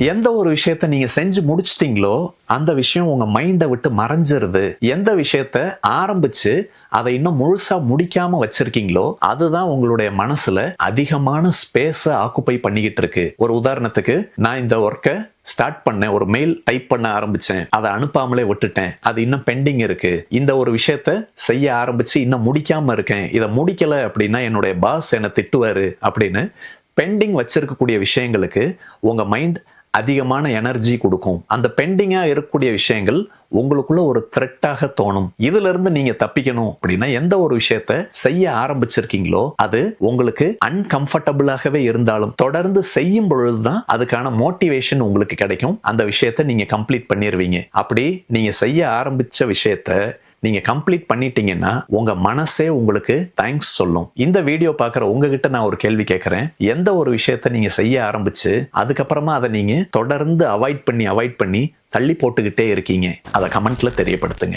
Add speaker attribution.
Speaker 1: எந்த ஒரு விஷயத்த நீங்க செஞ்சு முடிச்சிட்டீங்களோ அந்த விஷயம் உங்க மைண்டை விட்டு மறைஞ்சிருது. எந்த விஷயத்த ஆரம்பிச்சு அதை இன்னும் முழுசா முடிக்காம வச்சிருக்கீங்களோ அதுதான் உங்களுடைய மனசுல அதிகமான ஸ்பேஸ ஆக்குப்பை பண்ணிக்கிட்டு இருக்கு. ஒரு உதாரணத்துக்கு, நான் இந்த ஒர்க்கை ஸ்டார்ட் பண்ணேன், ஒரு மெயில் டைப் பண்ண ஆரம்பிச்சேன், அதை அனுப்பாமலே விட்டுட்டேன், அது இன்னும் பெண்டிங் இருக்கு. இந்த ஒரு விஷயத்த செய்ய ஆரம்பிச்சு இன்னும் முடிக்காம இருக்கேன், இதை முடிக்கல அப்படின்னா என்னுடைய பாஸ் என்னை திட்டுவாரு அப்படின்னு பெண்டிங் வச்சிருக்கக்கூடிய விஷயங்களுக்கு உங்க மைண்ட் அதிகமான எனர்ஜி கொடுக்கும். அந்த பெண்டிங்கா இருக்கக்கூடிய விஷயங்கள் உங்களுக்குள்ள ஒரு த்ரெட்டாக தோணும். இதுல இருந்து நீங்க தப்பிக்கணும் அப்படின்னா எந்த ஒரு விஷயத்த செய்ய ஆரம்பிச்சிருக்கீங்களோ அது உங்களுக்கு அன்கம்ஃபர்டபுளாகவே இருந்தாலும் தொடர்ந்து செய்யும் பொழுதுதான் அதுக்கான மோட்டிவேஷன் உங்களுக்கு கிடைக்கும். அந்த விஷயத்த நீங்க கம்ப்ளீட் பண்ணிருவீங்க. அப்படி நீங்க செய்ய ஆரம்பிச்ச விஷயத்த நீங்க கம்ப்ளீட் பண்ணிட்டீங்கன்னா உங்க மனசே உங்களுக்கு தேங்க்ஸ் சொல்லும். இந்த வீடியோ பார்க்குற உங்ககிட்ட நான் ஒரு கேள்வி கேட்கிறேன். எந்த ஒரு விஷயத்த நீங்க செய்ய ஆரம்பிச்சு அதுக்கப்புறமா அதை நீங்க தொடர்ந்து அவாய்ட் பண்ணி தள்ளி போட்டுக்கிட்டே இருக்கீங்க? அதை கமெண்ட்ல தெரியப்படுத்துங்க.